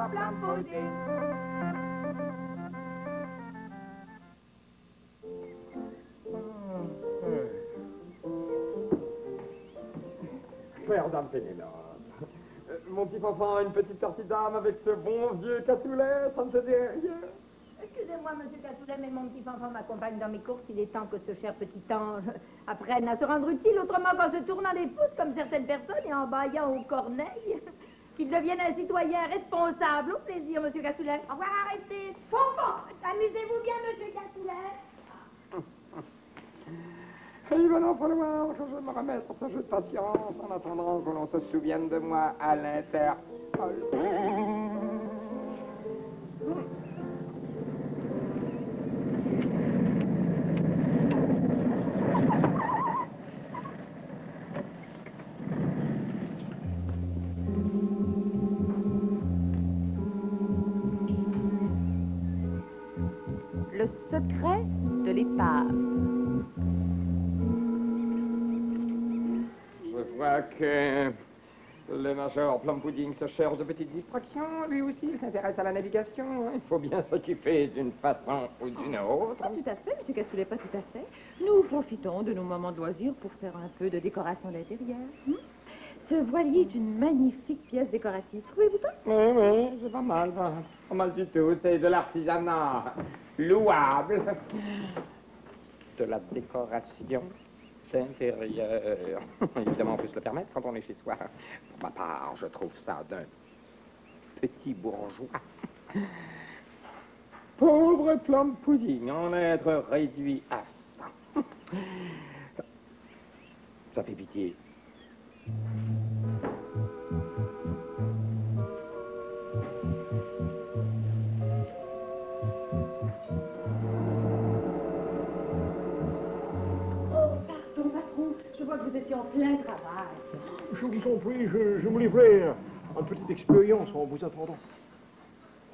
trésor plein posé. Chère dame Pénélope, mon petit enfant a une petite partie d'âme avec ce bon vieux Catoulet, ça ne te dit rien? Excusez-moi, monsieur Catoulet, mais mon petit enfant m'accompagne dans mes courses. Il est temps que ce cher petit ange apprenne à se rendre utile, autrement qu'en se tournant les pouces comme certaines personnes et en bâillant aux corneilles. Qu'il devienne un citoyen responsable. Au plaisir, monsieur Catoulet. Au revoir, arrêtez. Fonfon, amusez-vous bien, monsieur Catoulet. Il va n'en falloir que je me remette sur ce jeu de patience en attendant que l'on se souvienne de moi à l'Interpol. Le secret de l'épave. Je vois que le major Plum Pudding se cherche de petites distractions. Lui aussi, il s'intéresse à la navigation. Il faut bien s'occuper d'une façon ou d'une autre. Pas tout à fait, monsieur Cassoulet, pas tout à fait. Nous profitons de nos moments de loisirs pour faire un peu de décoration d'intérieur. Ce voilier est une magnifique pièce décorative, trouvez-vous pas? Oui, c'est pas mal, pas mal du tout. C'est de l'artisanat louable. De la décoration d'intérieur. Évidemment, on peut se le permettre quand on est chez soi. Pour ma part, je trouve ça d'un petit bourgeois. Pauvre Plum Pudding, en être réduit à ça. Ça fait pitié. Je vois que vous étiez en plein travail. Je vous en prie, je me livrais à une petite expérience en vous attendant.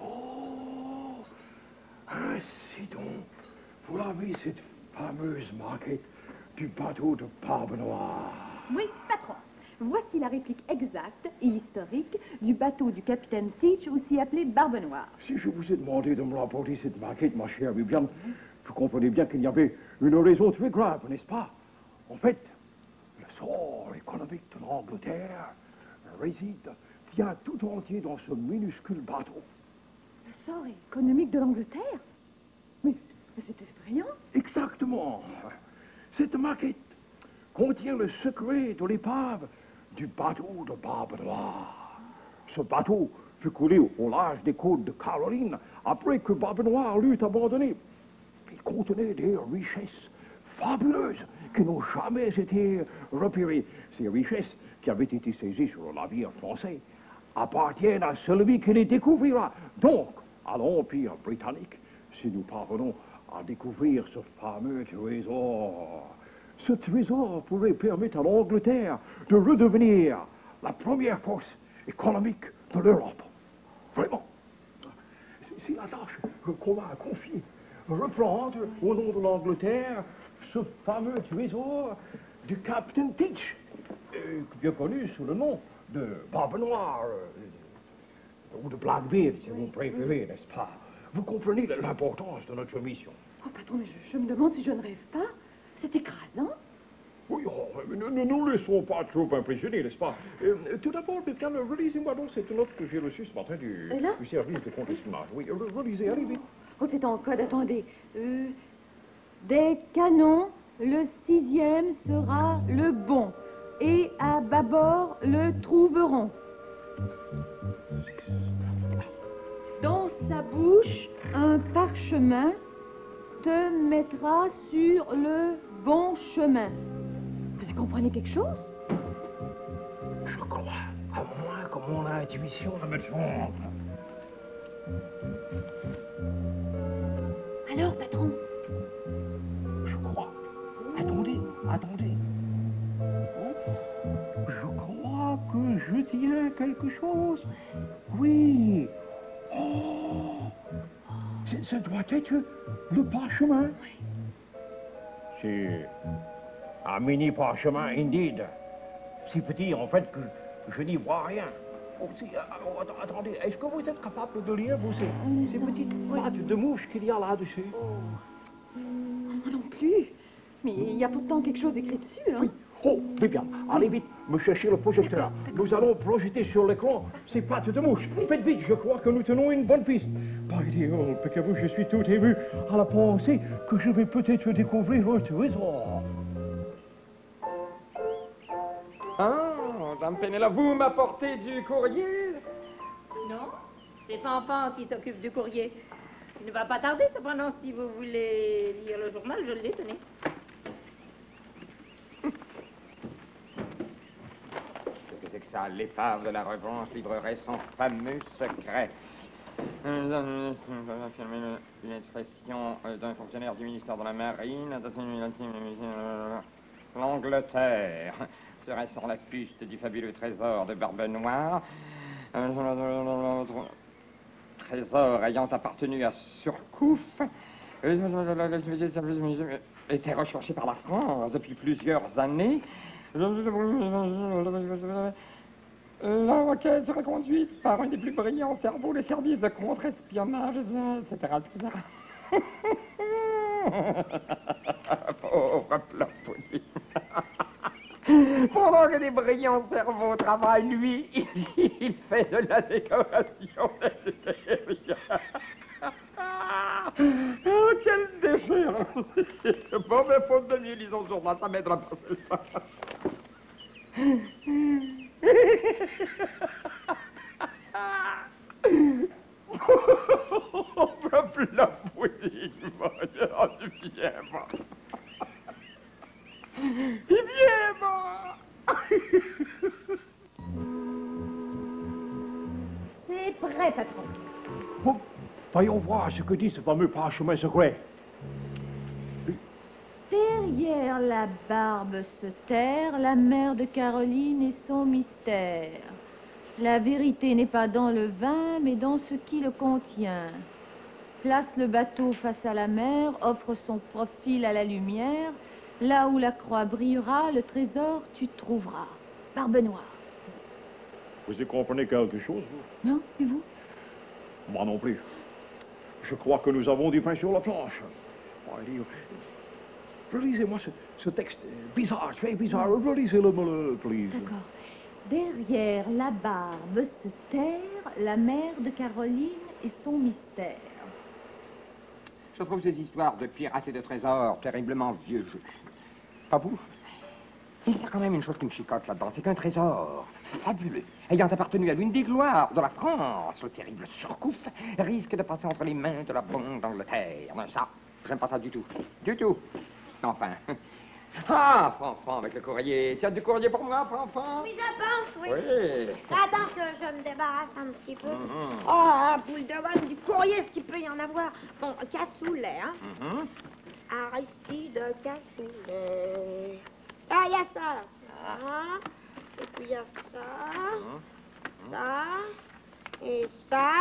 Oh, ainsi donc, vous l'avez cette fameuse maquette du bateau de Barbe Noire. Oui, patron. Voici la réplique exacte et historique du bateau du capitaine Teach, aussi appelé Barbe Noire. Si je vous ai demandé de me rapporter cette maquette, ma chère Viviane, vous comprenez bien qu'il y avait une raison très grave, n'est-ce pas? En fait, le sort économique de l'Angleterre tient tout entier dans ce minuscule bateau. Le sort économique de l'Angleterre? Mais c'est effrayant. Exactement. Cette maquette contient le secret de l'épave du bateau de Barbe Noire. Ce bateau fut coulé au large des côtes de Caroline après que Barbe Noire l'eut abandonné. Il contenait des richesses fabuleuses qui n'ont jamais été repérées. Ces richesses qui avaient été saisies sur le navire français appartiennent à celui qui les découvrira, donc à l'Empire britannique, si nous parvenons à découvrir ce fameux trésor. Ce trésor pourrait permettre à l'Angleterre de redevenir la première force économique de l'Europe. Vraiment. C'est la tâche qu'on m'a confiée. Reprendre au nom de l'Angleterre ce fameux trésor du Captain Teach, bien connu sous le nom de Barbe Noire, ou de Blackbeard, si vous préférez, n'est-ce pas? Vous comprenez l'importance de notre mission. Oh, patron, mais je me demande si je ne rêve pas. C'est écrasant. Oui, oh, ne nous laissons pas trop impressionner, n'est-ce pas? Tout d'abord, Viviane, relisez-moi donc cette note que j'ai reçue ce matin du service de compte-espionnage. Oui, relisez, allez vite. Oh, c'est en code, attendez. Des canons, le 6e sera le bon. Et à bâbord, le trouveront. Dans sa bouche, un parchemin te mettra sur le bon chemin. Vous y comprenez quelque chose? Je crois, à moins que mon intuition ne me trompe. Alors, patron? Je crois. Attendez. Je crois que je tiens quelque chose. Oui. Oh, ça doit être le parchemin. C'est un mini parchemin, indeed. Si petit, en fait, que je n'y vois rien. Oh, attendez, est-ce que vous êtes capable de lire, vous, ces petites pattes de mouche qu'il y a là-dessus? Moi non plus. Mais il y a pourtant quelque chose écrit dessus, hein? Oui. Oh, mais bien, allez vite, me chercher le projecteur. Nous allons projeter sur l'écran ces pattes de mouche. Faites vite, je crois que nous tenons une bonne piste. Par Dieu, Peccabou, je suis tout ému à la pensée que je vais peut-être découvrir un trésor. Ah, Dame Pénélope, vous m'apportez du courrier? Non, c'est Fanfan qui s'occupe du courrier. Il ne va pas tarder, cependant, si vous voulez lire le journal, je l'ai, tenez. Qu'est-ce que c'est que ça? L'épave de la revanche livrerait son fameux secret. Une expression d'un fonctionnaire du ministère de la Marine. L'Angleterre serait sur la piste du fabuleux trésor de Barbe Noire. Trésor ayant appartenu à Surcouf, était recherché par la France depuis plusieurs années. L'enquête serait conduite par un des plus brillants cerveaux des services de contre-espionnage, etc. Pauvre Plapouille. Pendant que des brillants cerveaux travaillent, lui, il fait de la décoration extérieure. Oh, quelle déchéance! Bon, mais faute de mieux, lisons le journal, ça m'aidera pas seulement. Pauvre Plapouille, mon Dieu, bien mort. Il vient mort. C'est prêt, patron. Bon, voyons voir ce que dit ce fameux parchemin secret. Derrière la barbe se terre la mère de Caroline et son mystère. La vérité n'est pas dans le vin, mais dans ce qui le contient. Place le bateau face à la mer, offre son profil à la lumière. Là où la croix brillera, le trésor tu trouveras. Barbe Noire. Vous y comprenez quelque chose, vous? Non, et vous? Moi non plus. Je crois que nous avons du pain sur la planche. Relisez-moi ce texte bizarre, très bizarre. Relisez-le, please. D'accord. Derrière la barbe se terre la mère de Caroline et son mystère. Je trouve ces histoires de pirates et de trésors terriblement vieux jeu. Pas vous? Il y a quand même une chose qui me chicote là-dedans, c'est qu'un trésor fabuleux, ayant appartenu à l'une des gloires de la France, le terrible Surcouf, risque de passer entre les mains de la Banque d'Angleterre. Non, ça, j'aime pas ça du tout. Du tout. Enfin. Ah, Fanfan, avec le courrier. Tu as du courrier pour moi, Fanfan? Oui, je pense, oui. Oui. Attends que je me débarrasse un petit peu. Oh, boule de gomme, du courrier, ce qu'il peut y en avoir. Bon, cassoulet, hein. Aristide Cassoulet. Ah, il y a ça, là. Ah. Et puis il y a ça. Ça. Et ça.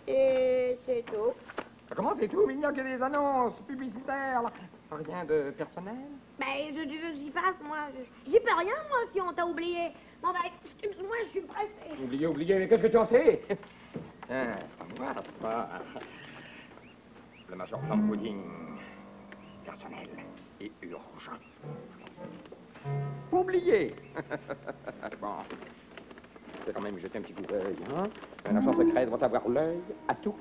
Et c'est tout. Comment c'est tout? Il n'y a que des annonces publicitaires, là. Rien de personnel? Ben, j'y passe, moi. J'y peux rien, moi, si on t'a oublié. Bon, ben, excuse-moi, je suis pressée. Oublié, mais qu'est-ce que tu en sais? Tiens, moi, ça. Le Major Plum Pudding. Personnel et urgent. Oublié. Bon. Je vais quand même jeter un petit coup d'œil, hein? Un agent secret doit avoir l'œil à tout.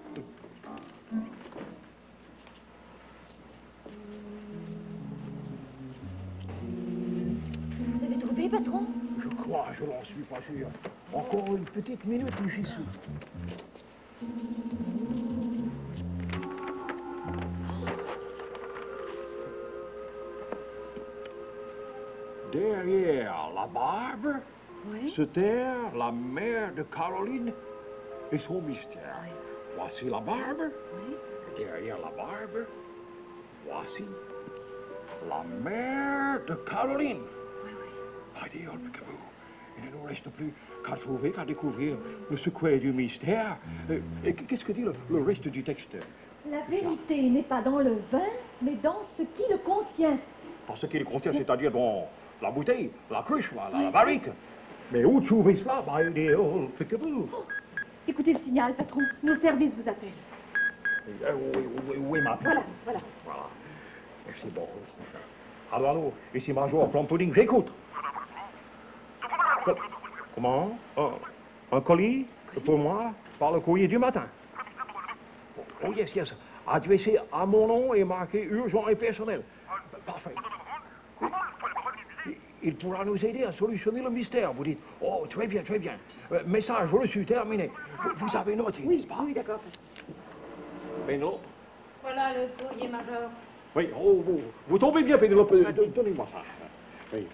Vous avez trouvé, patron? Je crois, je n'en suis pas sûr. Encore une petite minute et j'y suis. Derrière la barbe se terre la mère de Caroline et son mystère. Voici la barbe. Et derrière la barbe, voici la mère de Caroline. Allez, Peccabou, il ne nous reste plus qu'à trouver, qu'à découvrir le secret du mystère. Qu'est-ce que dit le reste du texte? La vérité n'est pas dans le vin, mais dans ce qui le contient. Dans ce qui le contient, c'est-à-dire dans la bouteille, la cruche, la barrique. Mais où trouvez cela, my dear old Peekaboo? Écoutez le signal, patron. Nos services vous appellent. Oui, ma Voilà, voilà. Voilà. Merci beaucoup. Allô, ici Major Plum Pudding, j'écoute. Comment? Un colis pour moi par le courrier du matin. Oh, yes, yes. Adressé à mon nom et marqué urgent et personnel. Parfait. Il pourra nous aider à solutionner le mystère, vous dites. Oh, très bien, très bien. Message reçu, terminé. Vous avez noté, n'est-ce pas? Oui, d'accord. Pénélope? Voilà le courrier, Major. Oui, oh, vous tombez bien, Pénélope. Donnez-moi ça. Oui,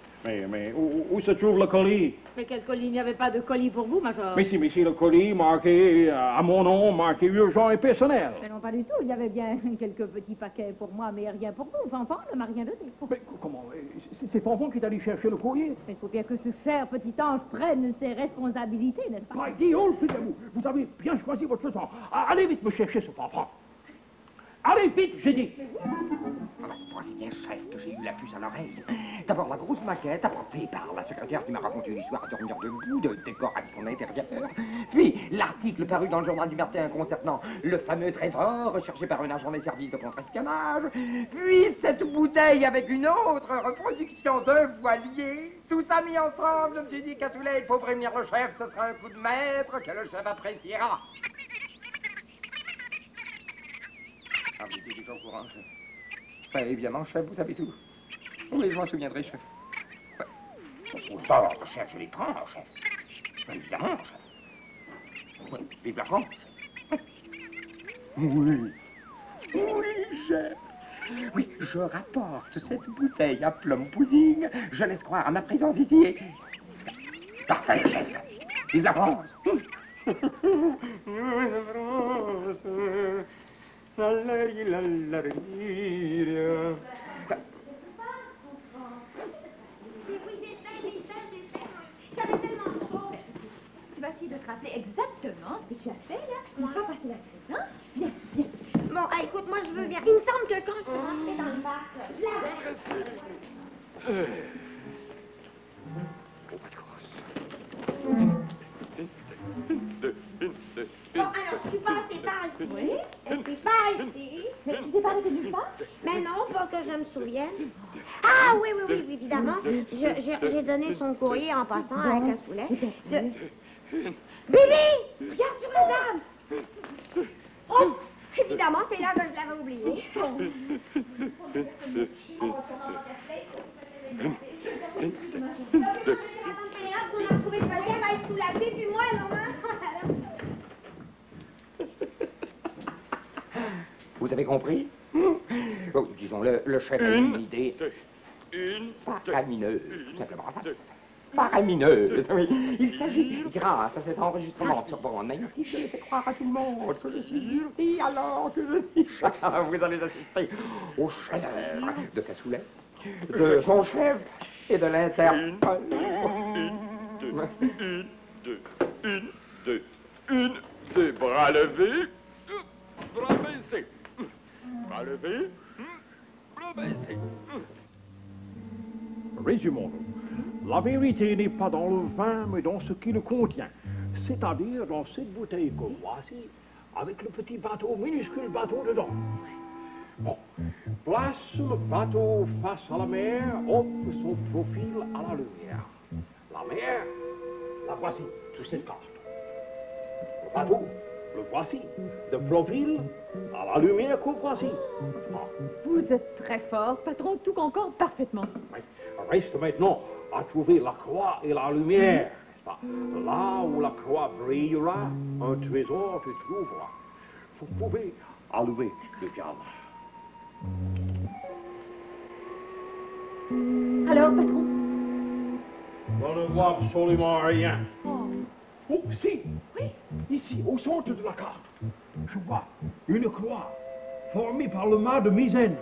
mais où se trouve le colis? Mais quel colis? Il n'y avait pas de colis pour vous, Major. Mais si, le colis marqué à mon nom, marqué urgent et personnel. Mais non, pas du tout. Il y avait bien quelques petits paquets pour moi, mais rien pour vous. Fanfan ne m'a rien donné. Mais comment? C'est Fanfan qui est allé chercher le courrier? Il faut bien que ce cher petit ange prenne ses responsabilités, n'est-ce pas? My old Peekaboo, vous avez bien choisi votre temps. Allez vite me chercher ce Fanfan. Allez vite, j'ai dit. Alors, voici bien, chef, que j'ai eu la puce à l'oreille. D'abord, la grosse maquette apportée par la secrétaire qui m'a raconté une histoire à dormir debout de décoration intérieure. Puis, l'article paru dans le journal du matin concernant le fameux trésor recherché par un agent des services de contre-espionnage. Puis, cette bouteille avec une autre reproduction d'un voilier. Tout ça mis ensemble, je me suis dit, Cassoulet, il faut prévenir le chef, ce sera un coup de maître que le chef appréciera. Ah, vous étiez déjà au courant, chef? Ben, évidemment, chef, vous savez tout. Oui, je m'en souviendrai, chef. Au sort, chef, je les prends, chef. Ben, évidemment, chef. Oui, vive la France. Oui. Oui, chef. Oui, je rapporte cette bouteille à Plum Pudding. Je laisse croire à ma présence ici. Parfait, chef. Vive la France. Vive la France. La la la la la. Oui, j'avais tellement chaud. Tu vas essayer de te rappeler exactement ce que tu as fait, là. On va passer la crise, hein? Viens, viens. Bon, écoute, moi, je veux bien. Il me semble que quand je suis rentrée dans le parc, Bon, alors, je suis passée par ici. Oui? Et puis par ici. Mais tu t'es pas arrêté nulle part? Mais non, pas que je me souvienne. Ah oui, évidemment. J'ai donné son courrier en passant à un cassoulet. Bibi! Regarde sur la table! Oh! Évidemment, c'est là que je l'avais oublié. On a trouvé le papier, elle va être soulagée, puis moi, non, Vous avez compris? Oh, disons, le chef a une idée faramineuse, tout simplement. Faramineuse, oui. Il s'agit, grâce à cet enregistrement sur bande magnétique, de laisser croire à tout le monde que je suis ici alors que je suis chacun. Vous allez assister au chef-d'œuvre de Cassoulet, de son chef et de l'interprète. Une, deux, bras levés, bras baissés. Bras levés, bras baissés. Résumons-nous. La vérité n'est pas dans le vin, mais dans ce qui le contient. C'est-à-dire dans cette bouteille que voici, avec le petit bateau, minuscule bateau dedans. Bon. Place le bateau face à la mer, offre son profil à la lumière. La mer, la voici sur cette carte. Le bateau, le voici. De profil à la lumière que voici. Vous êtes très fort, patron, tout concorde parfaitement. Oui. Reste maintenant à trouver la croix et la lumière, n'est-ce pas? Là où la croix brillera, un trésor te trouvera. Vous pouvez allumer le diable. Alors, patron? Je ne vois absolument rien. Oh. Oh, si! Oui? Ici, au centre de la carte, je vois une croix formée par le mât de Misaine.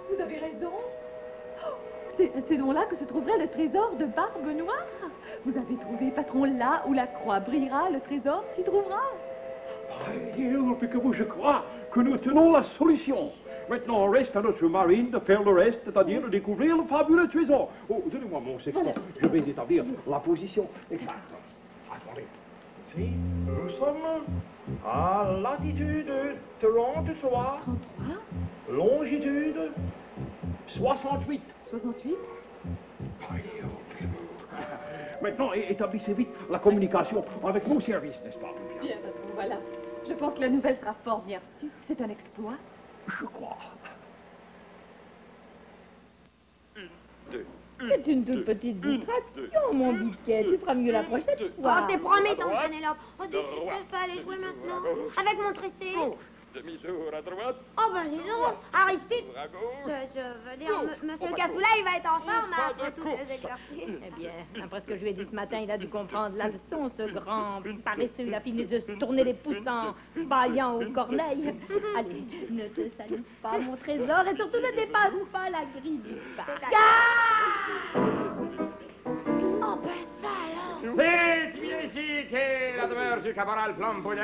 Vous avez raison. C'est donc là que se trouverait le trésor de Barbe Noire. Vous avez trouvé, patron, là où la croix brillera, le trésor s'y trouvera. Dieu, que je crois que nous tenons la solution. Maintenant, on reste à notre marine de faire le reste, c'est-à-dire de découvrir le fabuleux trésor. Oh, donnez-moi mon sextant. Je vais établir la position exacte. Attendez. Ici, nous sommes à latitude 33. 33, Longitude 68. 68. Maintenant, établissez vite la communication avec mon service, n'est-ce pas? Bien, patron, voilà. Je pense que la nouvelle sera fort bien reçue. C'est un exploit. Je crois. C'est une toute petite distraction, mon biquet. Tu feras mieux la prochaine fois. Oh, t'es promettant, droite, Pénélope. Oh, tu droite, peux pas aller jouer maintenant gauche. avec mon tressé. Gauche, demi-tour à droite, Oh, ben dis donc, arrive vite. tour à gauche. Je veux dire, Gauche. monsieur Oh, Cassoulet, il va être en forme Pas après de tous course. ces exercices. Eh bien, après ce que je lui ai dit ce matin, il a dû comprendre la leçon, ce grand paresseux. Il a fini de se tourner les pouces en baillant aux corneilles. Allez, ne te salue pas, mon trésor, et surtout ne dépasse pas la grille du parc. Oh, ben ça alors. C'est bien ici qu'est la demeure du caporal Plompoudin.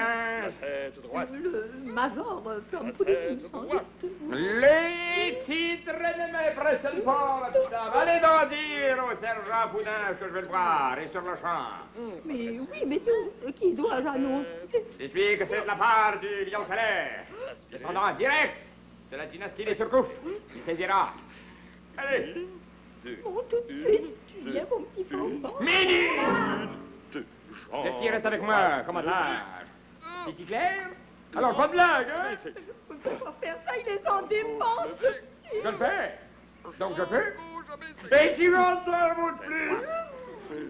Tête droite, Le major Plompoudin, tête sans droite. doute. Les titres ne m'impressionnent pas, madame. Allez donc dire au sergent Poudin que je vais le voir, et sur le champ. Mais oui, mais qui dois-je annoncer? Dites-lui que c'est de la part du lion Calais, descendant direct de la dynastie des surcouches. Il saisira. Allez, Oh, tout de suite, tu viens, mon petit fanfan. midi. deux, Le petit reste avec moi, commandant. C'est clair? Alors, pas de blague, hein? On ne peut pas faire ça, il est en défense. Je le fais. Donc je peux. Et tu m'entends un mot de plus.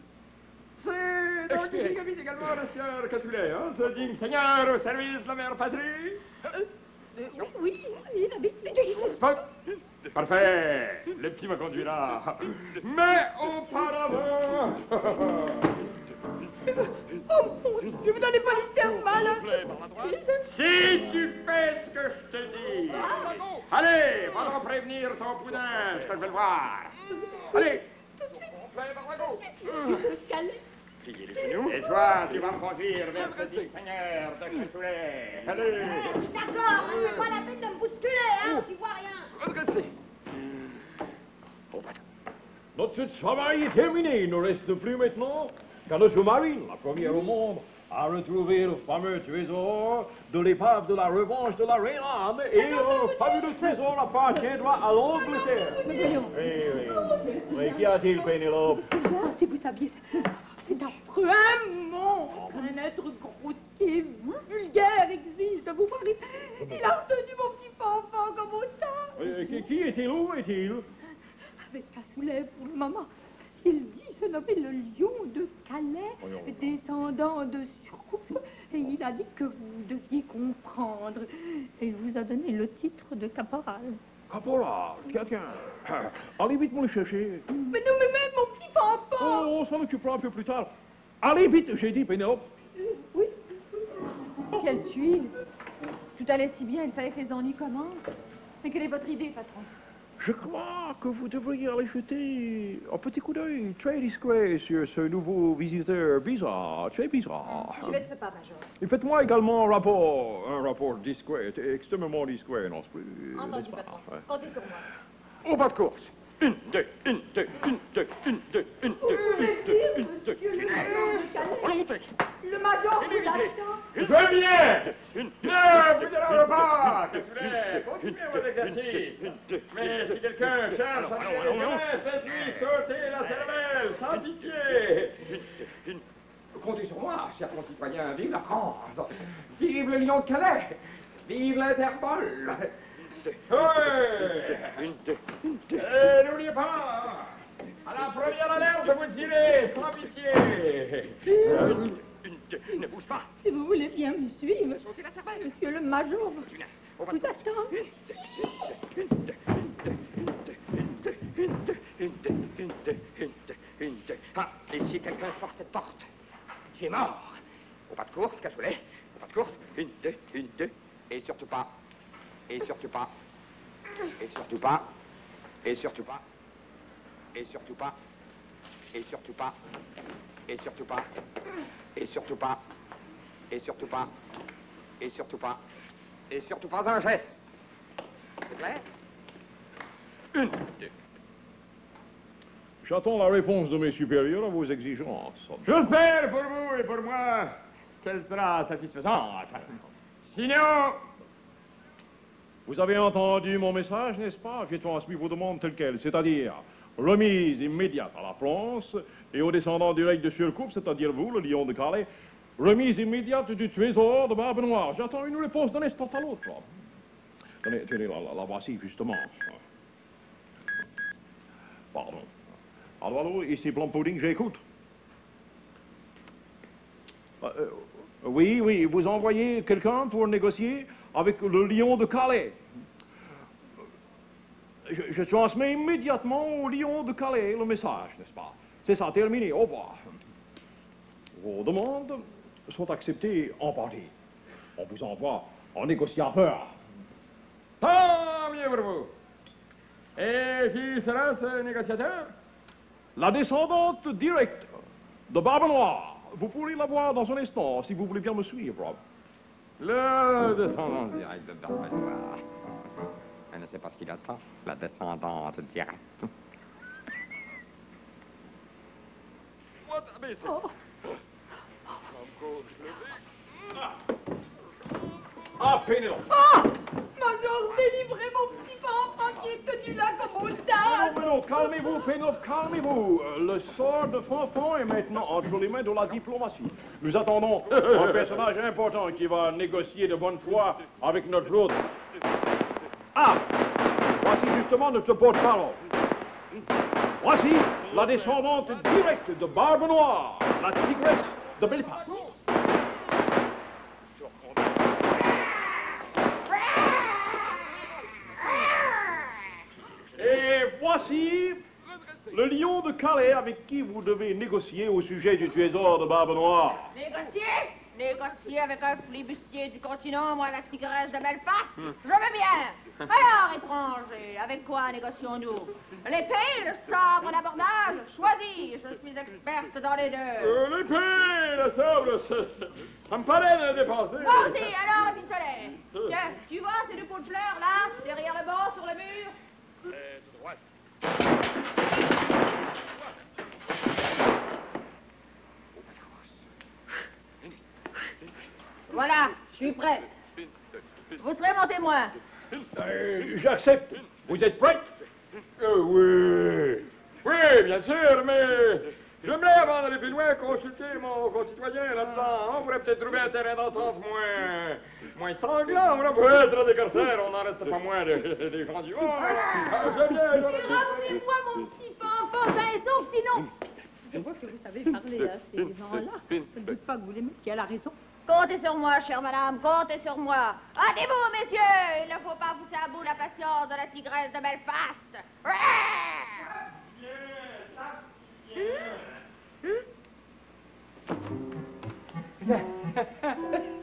C'est donc ici qu'habite également le sieur Cassoulet, hein? Ce digne seigneur au service de la mère patrie. Oui, il habite ici. Parfait. Le petit me conduira. Mais auparavant... Oh mon Dieu, vous n'allez pas lui faire mal. Si tu fais ce que je te dis... Allez, va donc prévenir ton poudin, je vais le voir. Allez. Complet par la gauche. Calais. pliez les genoux. Et toi, tu vas me conduire vers ce digne seigneur de Cassoulet. Allez. D'accord, c'est pas la peine de me bousculer, hein, tu vois rien. Redressez. Notre travail est terminé. Il ne reste plus maintenant qu'à notre marine, la première au monde, à retrouver le fameux trésor de l'épave de la revanche de la reine Anne et le fabuleux trésor appartiendra à l'Angleterre. Oui, qu'y a-t-il, Pénélope? Si vous saviez, c'est affreux, un monstre, un être grossier, vulgaire, exige de vous parler. Il a retenu mon petit enfant comme autant. Qui est-il? Où est-il? Avec Cassoulet pour le moment. Il dit se nommer le lion de Calais, descendant de Surcoupe, et il a dit que vous deviez comprendre. Et il vous a donné le titre de caporal. Caporal, quelqu'un. Allez vite me le chercher. Mais non, mais même mon petit enfant. Oh, on s'en occupera un peu plus tard. Allez vite, j'ai dit, Pénélope. Oui. Quelle tuile! Tout allait si bien, il fallait que les ennuis commencent. Mais quelle est votre idée, patron? Je crois que vous devriez aller jeter un petit coup d'œil très discret sur ce nouveau visiteur bizarre, très bizarre. Je vais de ce pas, major. Et faites-moi également un rapport discret, extrêmement discret, non, c'est plus... Entendu, n'est-ce pas? patron. Ouais. Comptez sur moi. Au pas de course. Une, deux, une, deux, une, deux, une, deux, une, deux, une, deux, une, deux. Monsieur le major de Calais. Remontez. Le major C'est vous mérité. attend. Je viens. Une, Ne vous dérangez pas, Cassoulet. Continuez votre exercice. Mais si quelqu'un cherche à tirer les gamins, faites-lui sauter la cervelle, sans pitié. Comptez sur moi, chers concitoyens. Vive la France. Vive le lion de Calais. Vive l'Interpol. Oui. Et n'oubliez pas, à la première alerte, vous tirez sans pitié. une, deux, ne bouge pas. Si vous voulez bien me suivre, Sautez la cervelle. monsieur le major Au pas vous de course. attend. Une, deux, une, deux, une, deux, une, deux, une, deux, une, deux. Ah, et si quelqu'un force cette porte, tu es mort. Au pas de course, Cassoulet. Au pas de course. Une, deux, et surtout pas. Et surtout pas. Et surtout pas. Et surtout pas. Et surtout pas. Et surtout pas. Et surtout pas. Et surtout pas. Et surtout pas. Et surtout pas. Et surtout pas un geste. C'est clair? Une, deux. J'attends la réponse de mes supérieurs à vos exigences. J'espère pour vous et pour moi qu'elle sera satisfaisante. Sinon... Vous avez entendu mon message, n'est-ce pas? J'ai transmis vos demandes telles quelles, c'est-à-dire remise immédiate à la France et aux descendants directs de Surcoupe, c'est-à-dire vous, le lion de Calais, remise immédiate du trésor de Barbe Noire. J'attends une réponse d'un instant à l'autre. Tenez, la voici, justement. Pardon. Allô, ici Plum Pudding, j'écoute. Oui, vous envoyez quelqu'un pour négocier avec le lion de Calais. Je transmets immédiatement au lion de Calais le message, n'est-ce pas? C'est ça, terminé, au revoir. Vos demandes sont acceptées en partie. On vous envoie un négociateur. Tant mieux pour vous. Et qui sera ce négociateur? La descendante directe de Barbe Noire. Vous pourrez la voir dans un instant, si vous voulez bien me suivre. Le descendant direct de Barbe Noire. Elle ne sait pas ce qu'il attend, la descendante directe. Moi, t'abaisse. Gauche levée. Ah, Pénélope! Oh! Major, délivrez mon petit enfant qui est tenu là comme otage! Pénélope, calmez-vous, Pénélope, calmez-vous. Le sort de Fanfan est maintenant entre les mains de la diplomatie. Nous attendons un personnage important qui va négocier de bonne foi avec notre hôte. Ah! Voici justement notre porte-parole. Voici la descendante directe de Barbe Noire, la tigresse de Belfast. Et voici le lion de Calais avec qui vous devez négocier au sujet du trésor de Barbe Noire. Négocier? Négocier avec un flibustier du continent, moi, la tigresse de Belfast? Je veux bien. Alors, étranger, avec quoi négocions-nous? L'épée, le sabre d'abordage? Choisis, je suis experte dans les deux. L'épée, le sabre, ça me paraît de dépenser. Moi aussi, alors, le pistolet. Tiens, tu vois ces deux pots de fleurs, là, derrière le banc, sur le mur? Tout droit. Voilà, je suis prête. Vous serez mon témoin. J'accepte. Vous êtes prête? Oui. Oui, bien sûr, mais j'aimerais, avant d'aller plus loin, consulter mon concitoyen là-dedans. On pourrait peut-être trouver un terrain d'entente moins sanglant. On pourrait être des corsaires, on n'en reste pas moins des gens du monde. J'aime bien, j'aime bien. Rappelez-moi mon petit fanfan sain et sauf, sinon... Je vois que vous savez parler à ces gens-là. Je ne doute pas que vous les mettiez à la raison. Comptez sur moi, chère madame, comptez sur moi. Hâtez-vous, messieurs, il ne faut pas pousser à bout la patience de la tigresse de Belfast.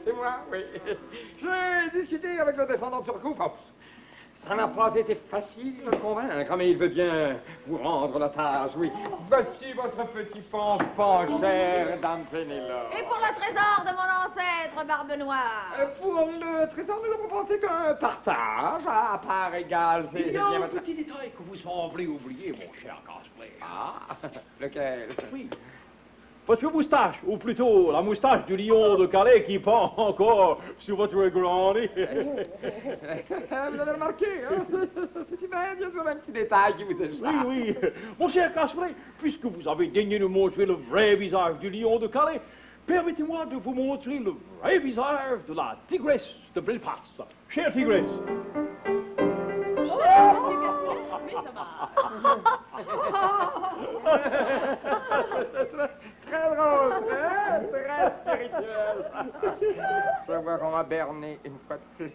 C'est moi, oui. J'ai discuté avec le descendant de Surcouf. Ça n'a pas été facile de le convaincre, mais il veut bien vous rendre la tâche, oui. Voici votre petit fanfan, chère dame Pénélope. Et pour le trésor de mon ancêtre, Barbe Noire? Pour le trésor, nous avons pensé qu'un partage à part égale, c'est Il y a bien un votre... petit détail que vous semblez oublier, mon cher Cosplay. Ah, lequel? Oui. Votre moustache, ou plutôt la moustache du lion de Calais qui pend encore sur votre grand nez. Vous avez remarqué, hein? C'est bien sûr un petit détail qui vous échappe. Oui, oui. Mon cher Cosplay, puisque vous avez daigné nous montrer le vrai visage du lion de Calais, permettez-moi de vous montrer le vrai visage de la tigresse de Belfast. Chère tigresse. Cher monsieur Garcia, mais ça va. Très drôle, très spirituel. Je vois qu'on m'a berné une fois de plus.